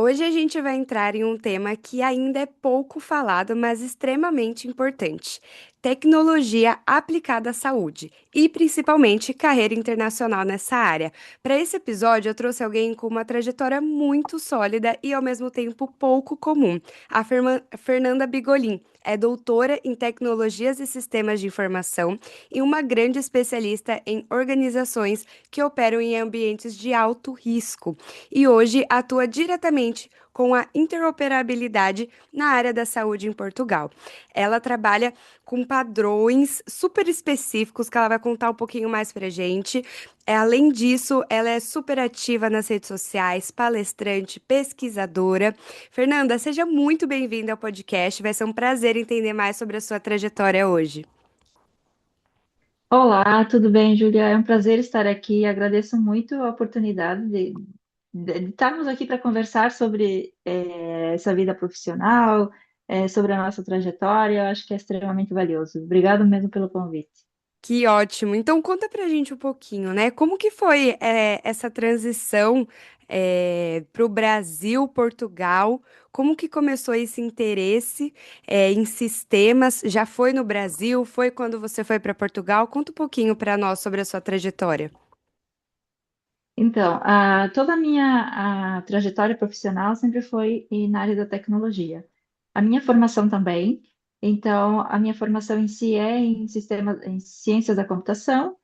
Hoje a gente vai entrar em um tema que ainda é pouco falado, mas extremamente importante: tecnologia aplicada à saúde e principalmente carreira internacional nessa área. Para esse episódio, eu trouxe alguém com uma trajetória muito sólida e ao mesmo tempo pouco comum, a Fernanda Bigolin. É doutora em tecnologias e sistemas de informação e uma grande especialista em organizações que operam em ambientes de alto risco e hoje atua diretamente com a interoperabilidade na área da saúde em Portugal. Ela trabalha com padrões super específicos que ela vai contar um pouquinho mais pra gente. Além disso, ela é super ativa nas redes sociais, palestrante, pesquisadora. Fernanda, seja muito bem-vinda ao podcast. Vai ser um prazer entender mais sobre a sua trajetória hoje. Olá, tudo bem, Júlia? É um prazer estar aqui. Agradeço muito a oportunidade de estarmos aqui para conversar sobre essa vida profissional, sobre a nossa trajetória. Eu acho que é extremamente valioso. Obrigado mesmo pelo convite. Que ótimo. Então conta pra gente um pouquinho, né? Como que foi essa transição para o Brasil, Portugal? Como que começou esse interesse em sistemas? Já foi no Brasil? Foi quando você foi para Portugal? Conta um pouquinho para nós sobre a sua trajetória. Então, toda a minha trajetória profissional sempre foi na área da tecnologia. A minha formação também. Então, a minha formação em si é em sistemas, em ciências da computação.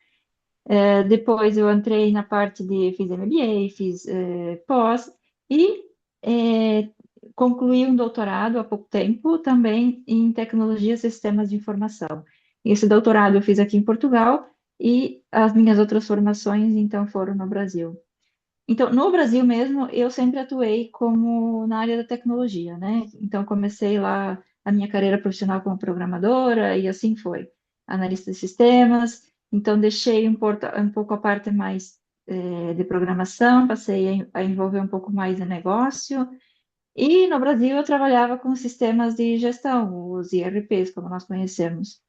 Depois eu entrei na parte de, fiz MBA, fiz pós e eh, concluí um doutorado há pouco tempo também em tecnologia e sistemas de informação. Esse doutorado eu fiz aqui em Portugal e as minhas outras formações então foram no Brasil. Então, no Brasil mesmo, eu sempre atuei como na área da tecnologia, né? Então, comecei lá a minha carreira profissional como programadora e assim foi. Analista de sistemas. Então, deixei um pouco a parte mais de programação, passei a envolver um pouco mais de negócio. E no Brasil, eu trabalhava com sistemas de gestão, os IRPs, como nós conhecemos.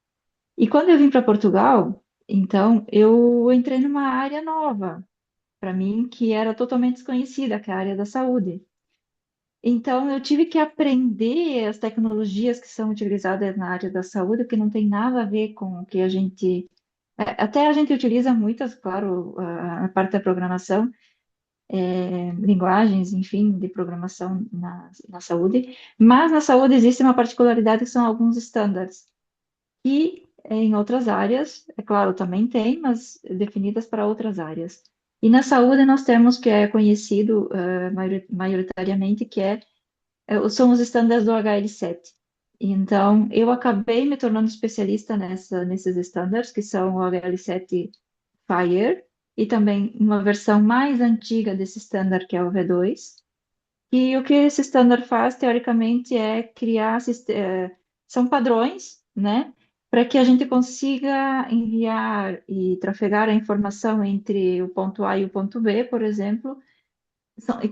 E quando eu vim para Portugal, então, eu entrei numa área nova para mim que era totalmente desconhecida, que é a área da saúde. Então, eu tive que aprender as tecnologias que são utilizadas na área da saúde, que não tem nada a ver com o que a gente. Até a gente utiliza muitas, claro, a parte da programação, linguagens, enfim, de programação na saúde, mas na saúde existe uma particularidade que são alguns estándares. E em outras áreas, é claro, também tem, mas definidas para outras áreas. E na saúde nós temos que é conhecido majoritariamente são os estándares do HL7. Então, eu acabei me tornando especialista nesses estándares, que são o HL7 Fire, e também uma versão mais antiga desse standard, que é o V2. E o que esse standard faz, teoricamente, é criar, são padrões, né, para que a gente consiga enviar e trafegar a informação entre o ponto A e o ponto B, por exemplo,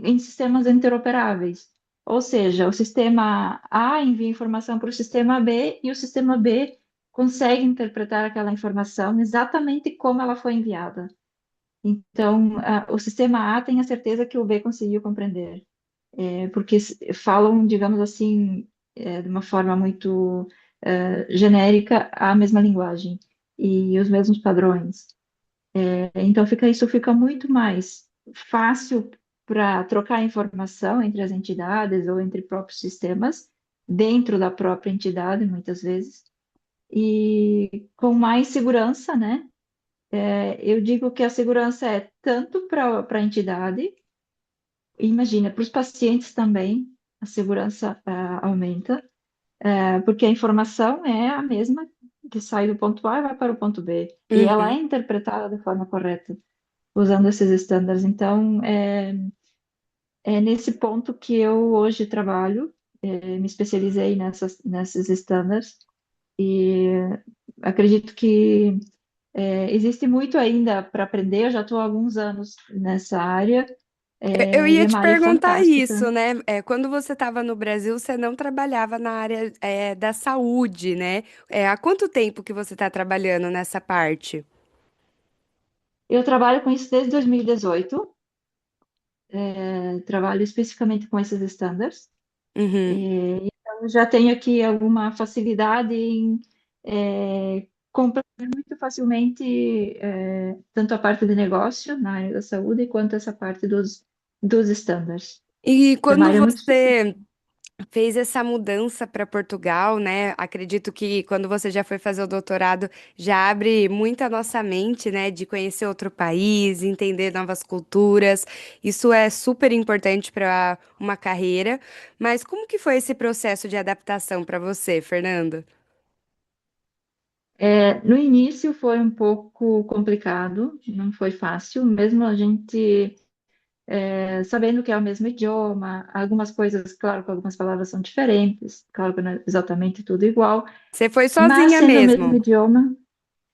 em sistemas interoperáveis. Ou seja, o sistema A envia informação para o sistema B e o sistema B consegue interpretar aquela informação exatamente como ela foi enviada. Então, o sistema A tem a certeza que o B conseguiu compreender porque falam, digamos assim, de uma forma muito genérica, a mesma linguagem e os mesmos padrões. Então, isso fica muito mais fácil para trocar informação entre as entidades ou entre próprios sistemas, dentro da própria entidade, muitas vezes, e com mais segurança, né? Eu digo que a segurança é tanto para a entidade, imagina, para os pacientes também, a segurança aumenta, porque a informação é a mesma que sai do ponto A e vai para o ponto B, e ela é Uhum. interpretada de forma correta, usando esses estándares. Então, é nesse ponto que eu hoje trabalho, me especializei nesses estándares, e acredito que existe muito ainda para aprender, eu já estou há alguns anos nessa área, Eu e ia é te uma área perguntar fantástica. isso, né? Quando você estava no Brasil, você não trabalhava na área, da saúde, né? Há quanto tempo que você está trabalhando nessa parte? Eu trabalho com isso desde 2018, trabalho especificamente com esses standards. Uhum. Eu já tenho aqui alguma facilidade em comprar muito facilmente tanto a parte de negócio na área da saúde quanto essa parte dos standards. E É uma quando área muito você específica. fez essa mudança para Portugal, né? Acredito que quando você já foi fazer o doutorado, já abre muito a nossa mente, né? De conhecer outro país, entender novas culturas. Isso é super importante para uma carreira. Mas como que foi esse processo de adaptação para você, Fernanda? No início foi um pouco complicado, não foi fácil, mesmo a gente sabendo que é o mesmo idioma, algumas coisas, claro que algumas palavras são diferentes, claro que não é exatamente tudo igual, Você foi mas sozinha sendo o mesmo mesmo? idioma,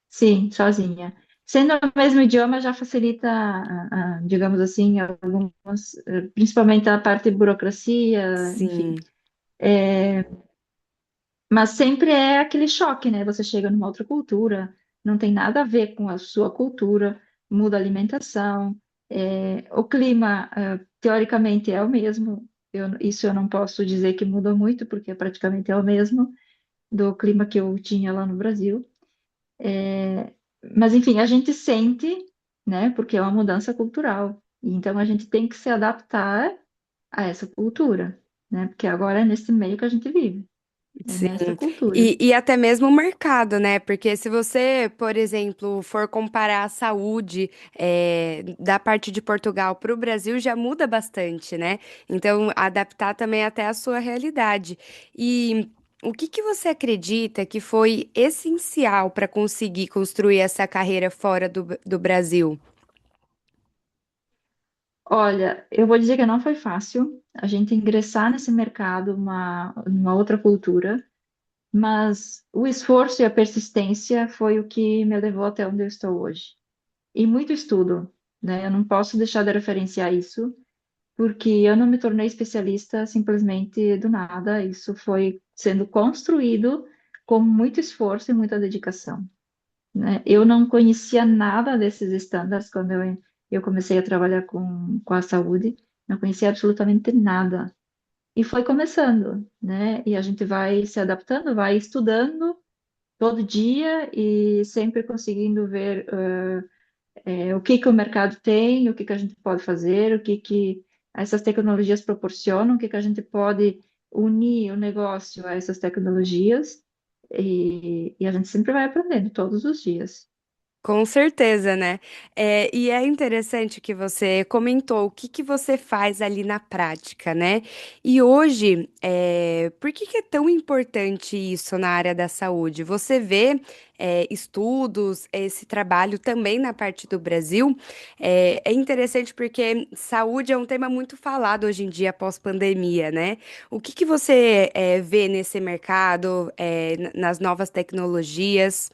sim, sozinha. Sendo o mesmo idioma já facilita, digamos assim, algumas, principalmente a parte de burocracia, enfim. Sim, Mas sempre é aquele choque, né? Você chega numa outra cultura, não tem nada a ver com a sua cultura, muda a alimentação, o clima, teoricamente é o mesmo. Isso eu não posso dizer que mudou muito, porque praticamente é o mesmo do clima que eu tinha lá no Brasil. Mas, enfim, a gente sente, né? Porque é uma mudança cultural. Então, a gente tem que se adaptar a essa cultura, né? Porque agora é nesse meio que a gente vive, é sim. nessa cultura. E até mesmo o mercado, né? Porque se você, por exemplo, for comparar a saúde, da parte de Portugal para o Brasil, já muda bastante, né? Então, adaptar também até a sua realidade. E o que que você acredita que foi essencial para conseguir construir essa carreira fora do Brasil? Olha, eu vou dizer que não foi fácil a gente ingressar nesse mercado, uma outra cultura, mas o esforço e a persistência foi o que me levou até onde eu estou hoje. E muito estudo, né? Eu não posso deixar de referenciar isso, porque eu não me tornei especialista simplesmente do nada. Isso foi sendo construído com muito esforço e muita dedicação, né? Eu não conhecia nada desses estándares quando eu comecei a trabalhar com a saúde, não conhecia absolutamente nada. E foi começando, né? E a gente vai se adaptando, vai estudando todo dia e sempre conseguindo ver o que que o mercado tem, o que que a gente pode fazer, o que que essas tecnologias proporcionam, o que que a gente pode unir o negócio a essas tecnologias. E a gente sempre vai aprendendo todos os dias. Com certeza, né? E é interessante que você comentou o que que você faz ali na prática, né? E hoje, por que que é tão importante isso na área da saúde? Você vê, estudos, esse trabalho também na parte do Brasil. É interessante porque saúde é um tema muito falado hoje em dia, pós-pandemia, né? O que que você, vê nesse mercado, nas novas tecnologias?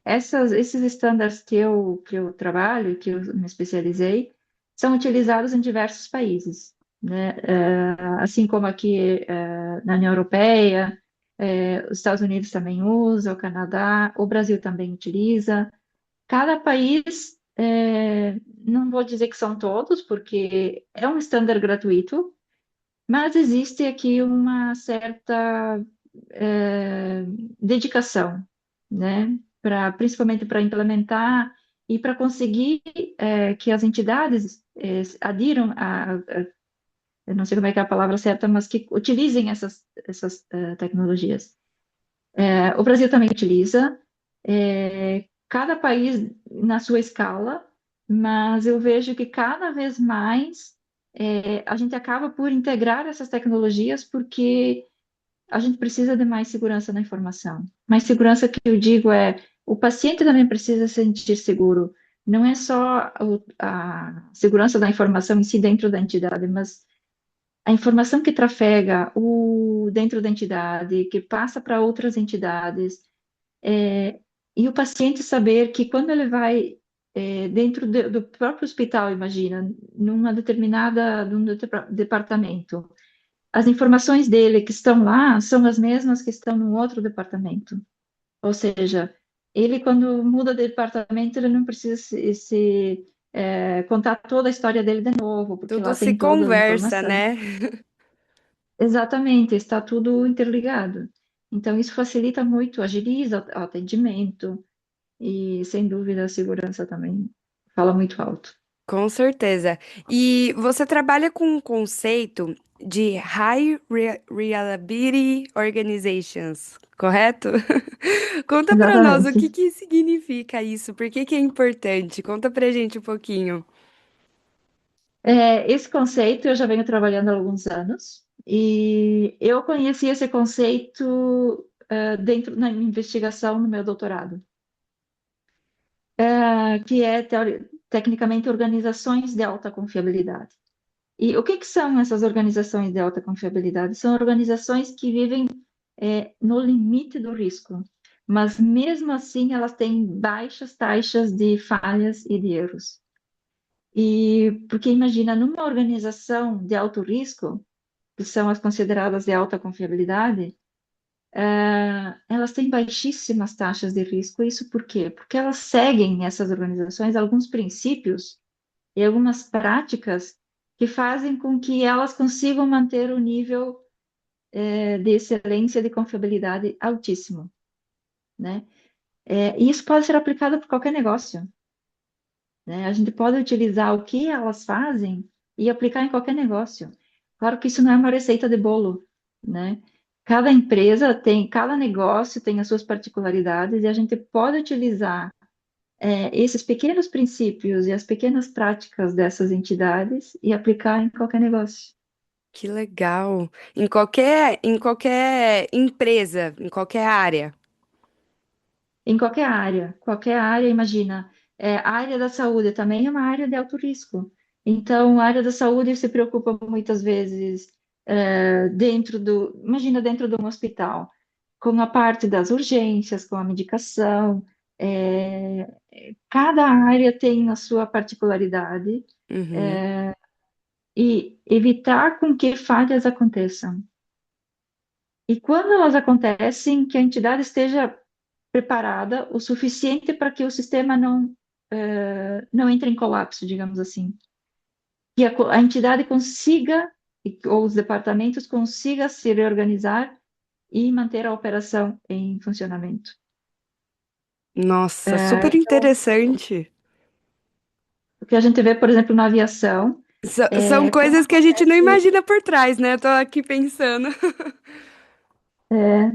Esses estándares que eu trabalho, que eu me especializei, são utilizados em diversos países, né? Assim como aqui, na União Europeia, os Estados Unidos também usam, o Canadá, o Brasil também utiliza. Cada país, não vou dizer que são todos, porque é um estandar gratuito, mas existe aqui uma certa eh, dedicação, né? Principalmente para implementar e para conseguir que as entidades adiram eu não sei como é que é a palavra certa, mas que utilizem essas tecnologias. O Brasil também utiliza, cada país na sua escala, mas eu vejo que cada vez mais a gente acaba por integrar essas tecnologias porque a gente precisa de mais segurança na informação. Mais segurança que eu digo o paciente também precisa se sentir seguro. Não é só a segurança da informação em si dentro da entidade, mas a informação que trafega dentro da entidade, que passa para outras entidades, é, e o paciente saber que quando ele vai dentro do próprio hospital, imagina, num departamento, as informações dele que estão lá são as mesmas que estão num outro departamento. Ou seja, ele quando muda de departamento, ele não precisa se contar toda a história dele de novo, porque Tudo lá se tem toda a conversa, informação. né? Exatamente, está tudo interligado. Então, isso facilita muito, agiliza o atendimento e, sem dúvida, a segurança também fala muito alto. Com certeza. E você trabalha com um conceito de Reliability Organizations, correto? Conta pra nós o que Exatamente. que significa isso, por que que é importante? Conta pra gente um pouquinho. Esse conceito eu já venho trabalhando há alguns anos e eu conheci esse conceito dentro na investigação no meu doutorado, que é tecnicamente organizações de alta confiabilidade. E o que que são essas organizações de alta confiabilidade? São organizações que vivem no limite do risco, mas mesmo assim elas têm baixas taxas de falhas e de erros. E porque imagina, numa organização de alto risco, que são as consideradas de alta confiabilidade, elas têm baixíssimas taxas de risco. Isso por quê? Porque elas seguem, essas organizações, alguns princípios e algumas práticas que fazem com que elas consigam manter o nível, de excelência de confiabilidade altíssimo, né? E isso pode ser aplicado por qualquer negócio, né? A gente pode utilizar o que elas fazem e aplicar em qualquer negócio. Claro que isso não é uma receita de bolo, né? Cada empresa tem, cada negócio tem as suas particularidades e a gente pode utilizar esses pequenos princípios e as pequenas práticas dessas entidades e aplicar em qualquer negócio. Que legal. Em qualquer empresa, em qualquer área. Em qualquer área, imagina, a área da saúde também é uma área de alto risco. Então, a área da saúde se preocupa muitas vezes imagina dentro de um hospital, com a parte das urgências, com a medicação. Cada área tem a sua particularidade Uhum. e evitar com que falhas aconteçam. E quando elas acontecem, que a entidade esteja preparada o suficiente para que o sistema não entre em colapso, digamos assim. Que a entidade consiga, ou os departamentos consiga se reorganizar e manter a operação em funcionamento. Nossa, super Então, interessante. o que a gente vê, por exemplo, na aviação, São quando coisas que a gente não acontece, imagina por trás, né? Tô aqui pensando. é,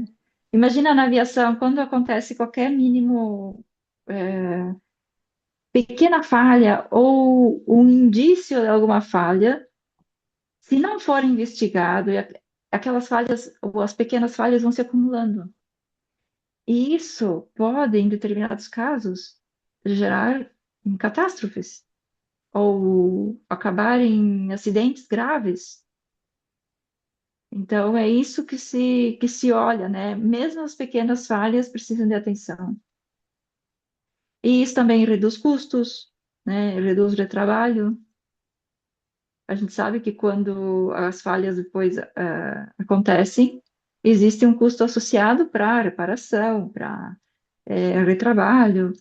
imagina na aviação, quando acontece qualquer mínimo, pequena falha ou um indício de alguma falha, se não for investigado, aquelas falhas, ou as pequenas falhas vão se acumulando. E isso pode, em determinados casos, gerar em catástrofes ou acabar em acidentes graves. Então, é isso que se olha, né? Mesmo as pequenas falhas precisam de atenção. E isso também reduz custos, né? Reduz o retrabalho. A gente sabe que quando as falhas depois acontecem, existe um custo associado para reparação, para retrabalho,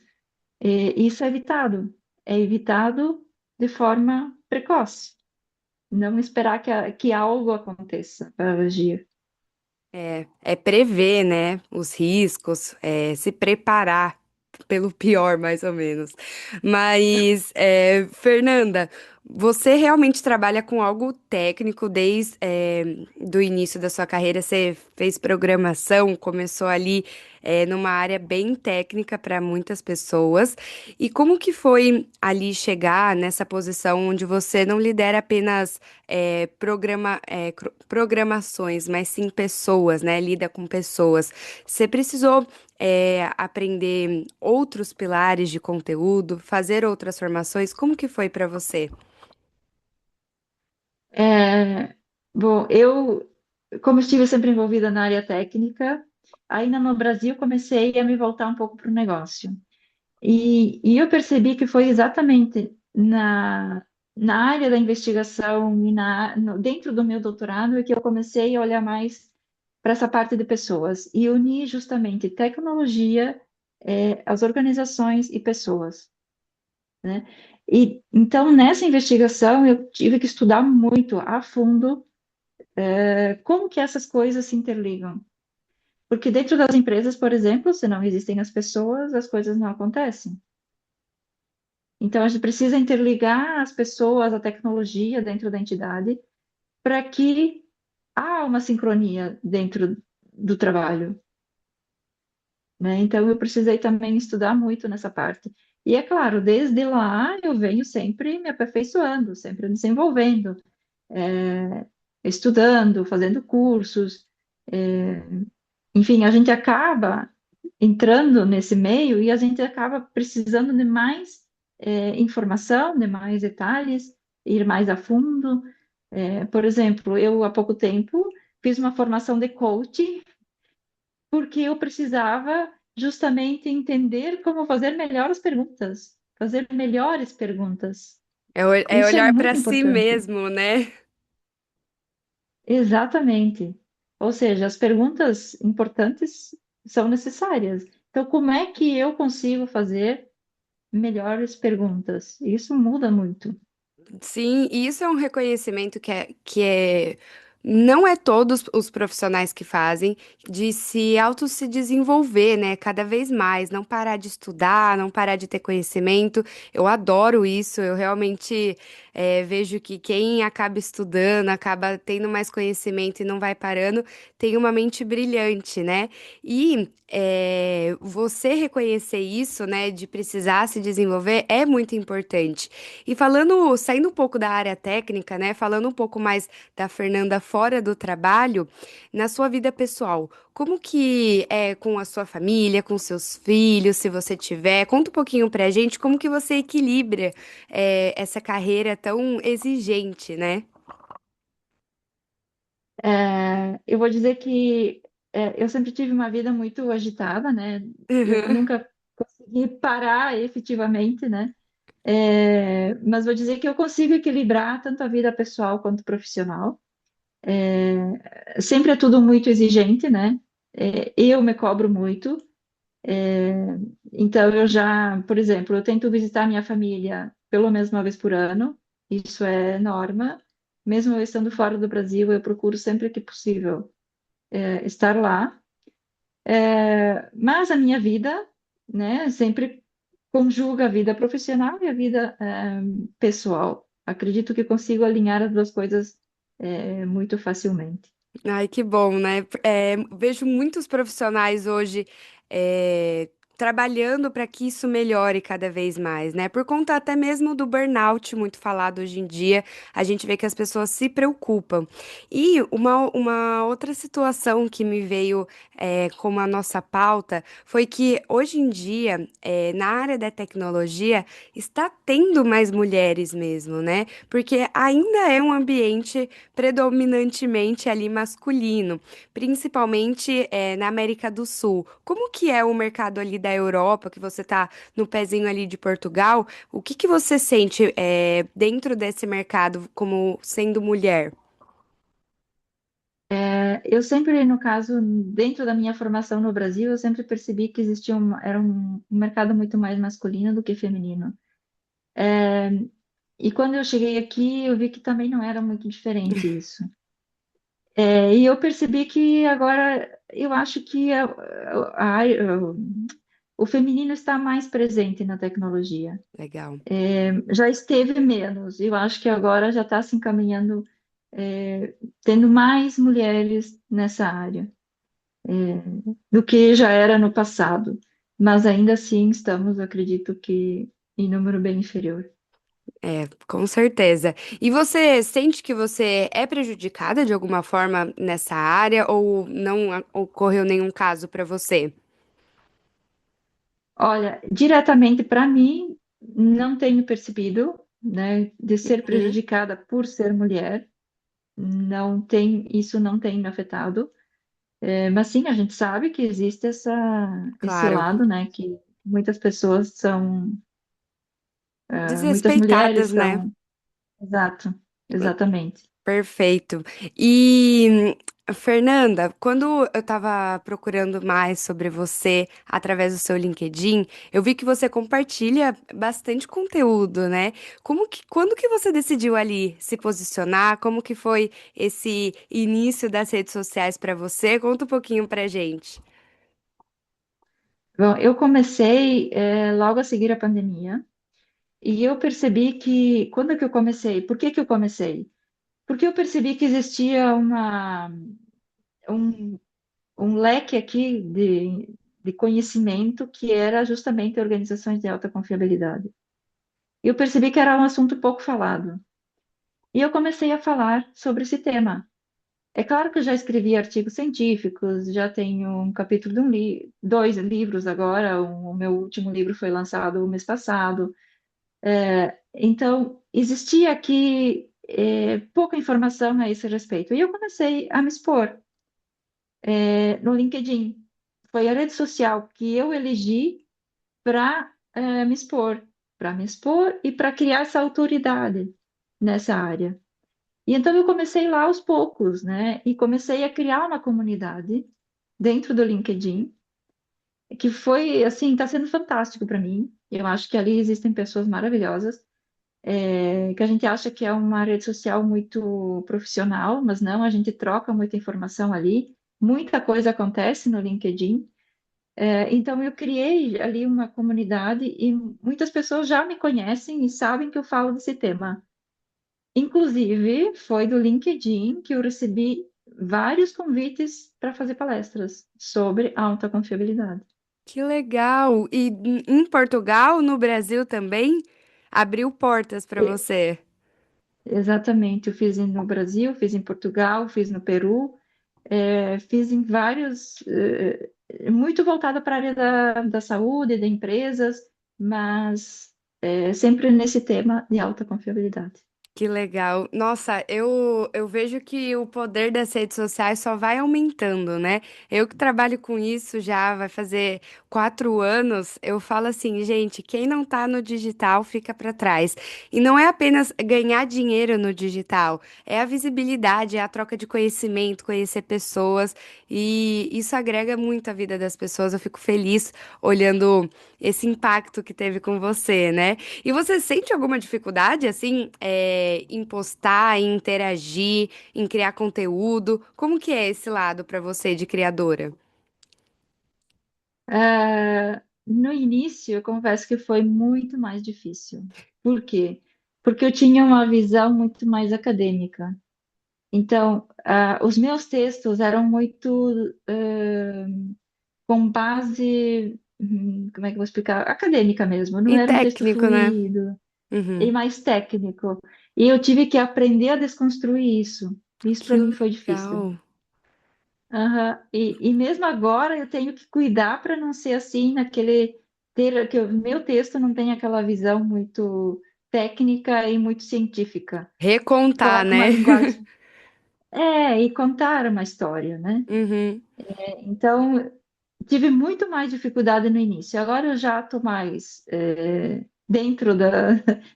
e isso é evitado de forma precoce, não esperar que algo aconteça para agir. É prever, né, os riscos, é se preparar pelo pior, mais ou menos. Mas, Fernanda, você realmente trabalha com algo técnico desde do início da sua carreira? Você fez programação, começou ali numa área bem técnica para muitas pessoas. E como que foi ali chegar nessa posição onde você não lidera apenas programações, mas sim pessoas, né? Lida com pessoas. Você precisou aprender outros pilares de conteúdo, fazer outras formações? Como que foi para você? É, bom, como estive sempre envolvida na área técnica, ainda no Brasil comecei a me voltar um pouco para o negócio. E eu percebi que foi exatamente na área da investigação e dentro do meu doutorado que eu comecei a olhar mais para essa parte de pessoas e unir justamente tecnologia, as organizações e pessoas. né? E então nessa investigação eu tive que estudar muito a fundo como que essas coisas se interligam. Porque dentro das empresas, por exemplo, se não existem as pessoas, as coisas não acontecem. Então a gente precisa interligar as pessoas, a tecnologia dentro da entidade para que há uma sincronia dentro do trabalho, né? Então eu precisei também estudar muito nessa parte. E é claro, desde lá eu venho sempre me aperfeiçoando, sempre me desenvolvendo, é, estudando, fazendo cursos, é, enfim, a gente acaba entrando nesse meio e a gente acaba precisando de mais informação, de mais detalhes, ir mais a fundo. Por exemplo, eu há pouco tempo fiz uma formação de coaching porque eu precisava justamente entender como fazer melhores perguntas. É Isso é olhar muito para si importante. mesmo, né? Exatamente. Ou seja, as perguntas importantes são necessárias. Então, como é que eu consigo fazer melhores perguntas? Isso muda muito. Sim, e isso é um reconhecimento não é todos os profissionais que fazem, de se desenvolver, né, cada vez mais, não parar de estudar, não parar de ter conhecimento. Eu adoro isso, eu realmente vejo que quem acaba estudando, acaba tendo mais conhecimento e não vai parando, tem uma mente brilhante, né? E você reconhecer isso, né, de precisar se desenvolver, é muito importante. E falando, saindo um pouco da área técnica, né? Falando um pouco mais da Fernanda fora do trabalho, na sua vida pessoal, como que é com a sua família, com seus filhos, se você tiver? Conta um pouquinho pra gente como que você equilibra, essa carreira tão exigente, né? Eu vou dizer que eu sempre tive uma vida muito agitada, né? Eu nunca consegui parar efetivamente, né? Mas vou dizer que eu consigo equilibrar tanto a vida pessoal quanto profissional. Sempre é tudo muito exigente, né? Eu me cobro muito. Então, eu já, por exemplo, eu tento visitar minha família pelo menos uma vez por ano, isso é norma. Mesmo eu estando fora do Brasil, eu procuro sempre que possível estar lá. Mas a minha vida, né, sempre conjuga a vida profissional e a vida pessoal. Acredito que consigo alinhar as duas coisas muito facilmente. Ai, que bom, né? Vejo muitos profissionais hoje é, trabalhando para que isso melhore cada vez mais, né? Por conta até mesmo do burnout muito falado hoje em dia, a gente vê que as pessoas se preocupam. E uma outra situação que me veio como a nossa pauta foi que hoje em dia, na área da tecnologia, está tendo mais mulheres mesmo, né? Porque ainda é um ambiente predominantemente ali masculino, principalmente na América do Sul. Como que é o mercado ali da Europa, que você tá no pezinho ali de Portugal? O que que você sente dentro desse mercado como sendo mulher? Eu sempre, no caso, dentro da minha formação no Brasil, eu sempre percebi que existia era um mercado muito mais masculino do que feminino. E quando eu cheguei aqui, eu vi que também não era muito diferente isso. E eu percebi que agora eu acho que o feminino está mais presente na tecnologia. Legal. Já esteve menos, eu acho que agora já está se encaminhando, tendo mais mulheres nessa área, do que já era no passado. Mas ainda assim estamos, acredito que, em número bem inferior. Com certeza. E você sente que você é prejudicada de alguma forma nessa área ou não ocorreu nenhum caso para você? Olha, diretamente para mim, não tenho percebido, né, de ser Uhum. prejudicada por ser mulher. Não tem, isso não tem me afetado. Mas sim, a gente sabe que existe esse Claro. lado, né, que muitas pessoas muitas mulheres Desrespeitadas, né? são, exato, exatamente. Perfeito. E Fernanda, quando eu estava procurando mais sobre você através do seu LinkedIn, eu vi que você compartilha bastante conteúdo, né? Quando que você decidiu ali se posicionar? Como que foi esse início das redes sociais para você? Conta um pouquinho pra gente. Bom, eu comecei logo a seguir a pandemia e eu percebi que, quando é que eu comecei? Por que que eu comecei? Porque eu percebi que existia um, um leque aqui de conhecimento que era justamente organizações de alta confiabilidade. E eu percebi que era um assunto pouco falado. E eu comecei a falar sobre esse tema. É claro que eu já escrevi artigos científicos, já tenho um capítulo de dois livros agora, o meu último livro foi lançado o mês passado. Então, existia aqui pouca informação a esse respeito. E eu comecei a me expor no LinkedIn. Foi a rede social que eu elegi para me expor e para criar essa autoridade nessa área. E então eu comecei lá aos poucos, né? E comecei a criar uma comunidade dentro do LinkedIn, que foi assim, está sendo fantástico para mim. Eu acho que ali existem pessoas maravilhosas, que a gente acha que é uma rede social muito profissional, mas não, a gente troca muita informação ali, muita coisa acontece no LinkedIn. Então eu criei ali uma comunidade e muitas pessoas já me conhecem e sabem que eu falo desse tema. Inclusive, foi do LinkedIn que eu recebi vários convites para fazer palestras sobre alta confiabilidade. Que legal! E em Portugal, no Brasil também, abriu portas para E- você. Exatamente, eu fiz no Brasil, fiz em Portugal, fiz no Peru, fiz em vários, muito voltada para a área da saúde, de empresas, mas sempre nesse tema de alta confiabilidade. Que legal. Nossa, eu vejo que o poder das redes sociais só vai aumentando, né? Eu que trabalho com isso já vai fazer 4 anos, eu falo assim, gente, quem não tá no digital fica para trás. E não é apenas ganhar dinheiro no digital, é a visibilidade, é a troca de conhecimento, conhecer pessoas, e isso agrega muito a vida das pessoas. Eu fico feliz olhando esse impacto que teve com você, né? E você sente alguma dificuldade, assim, em postar, em interagir, em criar conteúdo? Como que é esse lado para você de criadora? No início, eu confesso que foi muito mais difícil. Por quê? Porque eu tinha uma visão muito mais acadêmica. Então, os meus textos eram muito com base, como é que eu vou explicar? Acadêmica mesmo, não E era um texto técnico, né? fluido e Uhum. mais técnico. E eu tive que aprender a desconstruir isso. Isso Que para mim foi difícil. legal. Aham. E mesmo agora eu tenho que cuidar para não ser assim, que o meu texto não tenha aquela visão muito técnica e muito científica. Recontar, Falar com uma né? linguagem. E contar uma história, né? Uhum. Então, tive muito mais dificuldade no início. Agora eu já estou mais dentro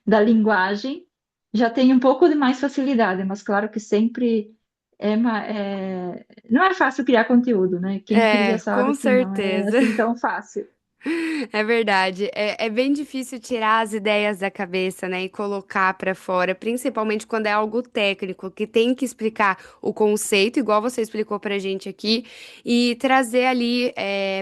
da linguagem, já tenho um pouco de mais facilidade, mas claro que sempre não é fácil criar conteúdo, né? Quem cria É, sabe com que não é certeza. assim tão fácil. É verdade. É bem difícil tirar as ideias da cabeça, né, e colocar para fora, principalmente quando é algo técnico, que tem que explicar o conceito, igual você explicou pra gente aqui, e trazer ali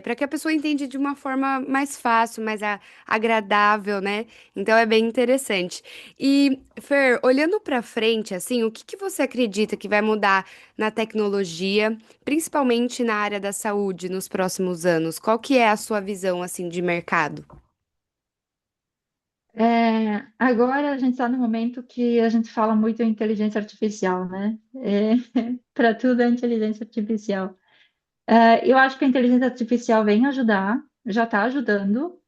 para que a pessoa entenda de uma forma mais fácil, mais agradável, né? Então é bem interessante. E, Fer, olhando para frente, assim, o que que você acredita que vai mudar na tecnologia? Principalmente na área da saúde nos próximos anos. Qual que é a sua visão assim de mercado? Agora a gente está no momento que a gente fala muito em inteligência artificial, né? Para tudo é inteligência artificial. Eu acho que a inteligência artificial vem ajudar, já está ajudando,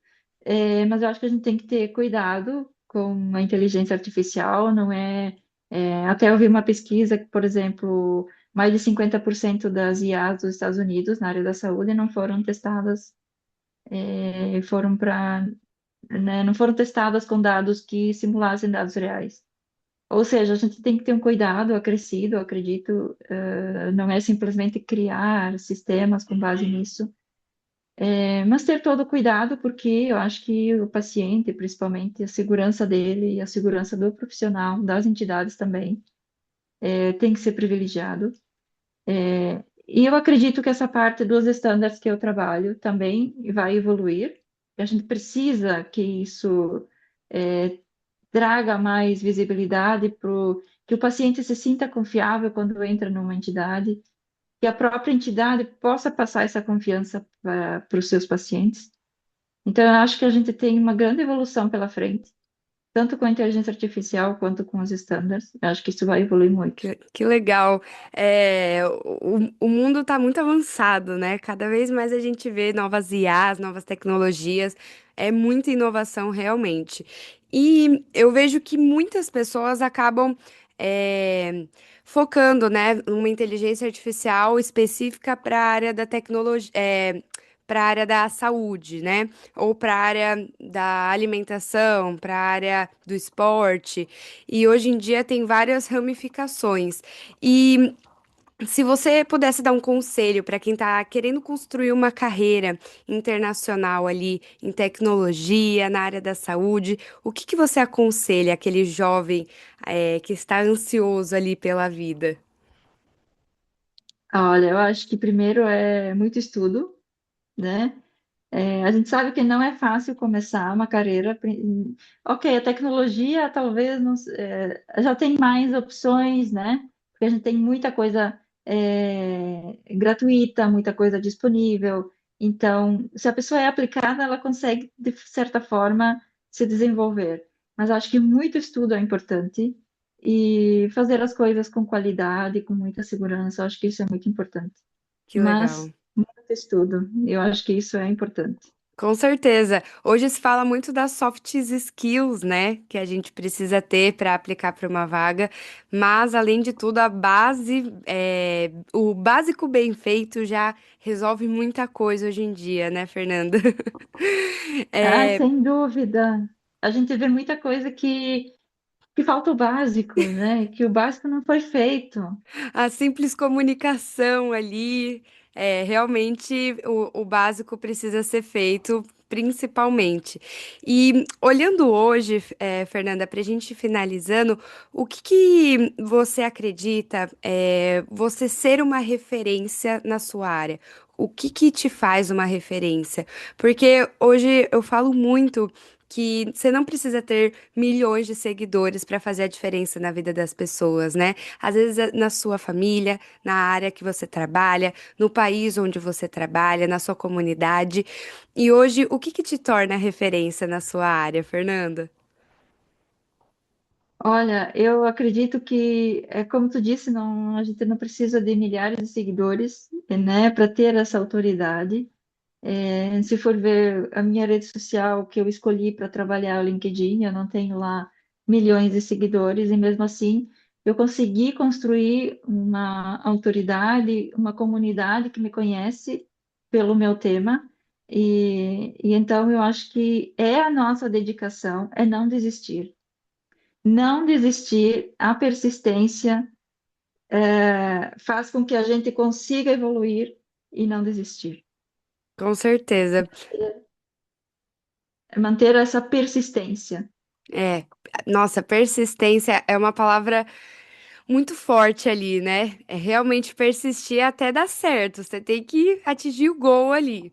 mas eu acho que a gente tem que ter cuidado com a inteligência artificial, não até eu vi uma pesquisa que, por exemplo, mais de 50% das IAs dos Estados Unidos na área da saúde não foram testadas, foram para, né, não foram testadas com dados que simulassem dados reais. Ou seja, a gente tem que ter um cuidado acrescido, eu acredito, não é simplesmente criar sistemas com base nisso, mas ter todo o cuidado, porque eu acho que o paciente, principalmente a segurança dele e a segurança do profissional, das entidades também, tem que ser privilegiado. E eu acredito que essa parte dos estándares que eu trabalho também vai evoluir. A gente precisa que isso traga mais visibilidade para que o paciente se sinta confiável quando entra numa entidade, que a própria entidade possa passar essa confiança para os seus pacientes. Então, eu acho que a gente tem uma grande evolução pela frente, tanto com a inteligência artificial quanto com os estándares. Eu acho que isso vai evoluir muito. Que legal. O mundo está muito avançado, né? Cada vez mais a gente vê novas IAs, novas tecnologias. É muita inovação realmente. E eu vejo que muitas pessoas acabam é, focando, né, numa inteligência artificial específica para a área da tecnologia, para a área da saúde, né? Ou para a área da alimentação, para a área do esporte. E hoje em dia tem várias ramificações. E se você pudesse dar um conselho para quem está querendo construir uma carreira internacional ali em tecnologia, na área da saúde, o que que você aconselha aquele jovem, que está ansioso ali pela vida? Olha, eu acho que primeiro é muito estudo, né? A gente sabe que não é fácil começar uma carreira. Ok, a tecnologia talvez não, já tem mais opções, né? Porque a gente tem muita coisa gratuita, muita coisa disponível. Então, se a pessoa é aplicada, ela consegue, de certa forma, se desenvolver. Mas acho que muito estudo é importante e fazer as coisas com qualidade, com muita segurança, acho que isso é muito importante. Que Mas legal. muito estudo, eu acho que isso é importante. Com certeza. Hoje se fala muito das soft skills, né, que a gente precisa ter para aplicar para uma vaga, mas além de tudo, o básico bem feito já resolve muita coisa hoje em dia, né, Fernanda? Ah, É, sem dúvida. A gente vê muita coisa que falta o básico, né? Que o básico não foi feito. a simples comunicação ali, realmente o básico precisa ser feito, principalmente. E olhando hoje, Fernanda, para a gente ir finalizando, o que que você acredita, você ser uma referência na sua área? O que que te faz uma referência? Porque hoje eu falo muito que você não precisa ter milhões de seguidores para fazer a diferença na vida das pessoas, né? Às vezes é na sua família, na área que você trabalha, no país onde você trabalha, na sua comunidade. E hoje, o que que te torna referência na sua área, Fernanda? Olha, eu acredito que, como tu disse, não, a gente não precisa de milhares de seguidores, né, para ter essa autoridade. Se for ver a minha rede social que eu escolhi para trabalhar, o LinkedIn, eu não tenho lá milhões de seguidores, e mesmo assim eu consegui construir uma autoridade, uma comunidade que me conhece pelo meu tema, e então eu acho que é a nossa dedicação, é não desistir. Não desistir, a persistência faz com que a gente consiga evoluir e não desistir. Com certeza. Manter essa persistência. É, nossa, persistência é uma palavra muito forte ali, né? É realmente persistir até dar certo. Você tem que atingir o gol ali.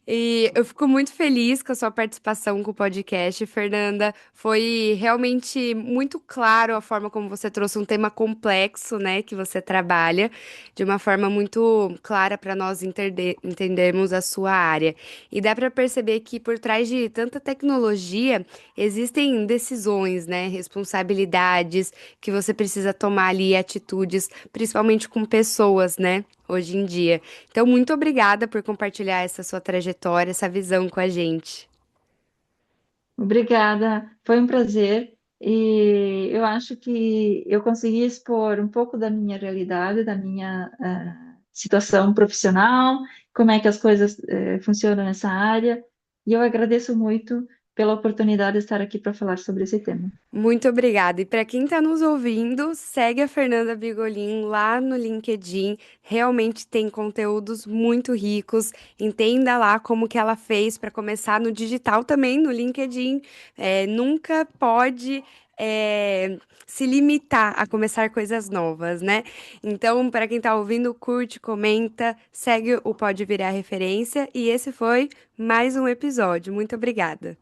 E eu fico muito feliz com a sua participação com o podcast, Fernanda. Foi realmente muito claro a forma como você trouxe um tema complexo, né, que você trabalha, de uma forma muito clara para nós entendermos a sua área. E dá para perceber que por trás de tanta tecnologia existem decisões, né, responsabilidades que você precisa tomar ali, atitudes, principalmente com pessoas, né? Hoje em dia. Então, muito obrigada por compartilhar essa sua trajetória, essa visão com a gente. Obrigada, foi um prazer. E eu acho que eu consegui expor um pouco da minha realidade, da minha situação profissional, como é que as coisas funcionam nessa área. E eu agradeço muito pela oportunidade de estar aqui para falar sobre esse tema. Muito obrigada. E para quem está nos ouvindo, segue a Fernanda Bigolin lá no LinkedIn. Realmente tem conteúdos muito ricos. Entenda lá como que ela fez para começar no digital também, no LinkedIn. Nunca pode se limitar a começar coisas novas, né? Então, para quem está ouvindo, curte, comenta, segue o Pode Virar Referência. E esse foi mais um episódio. Muito obrigada.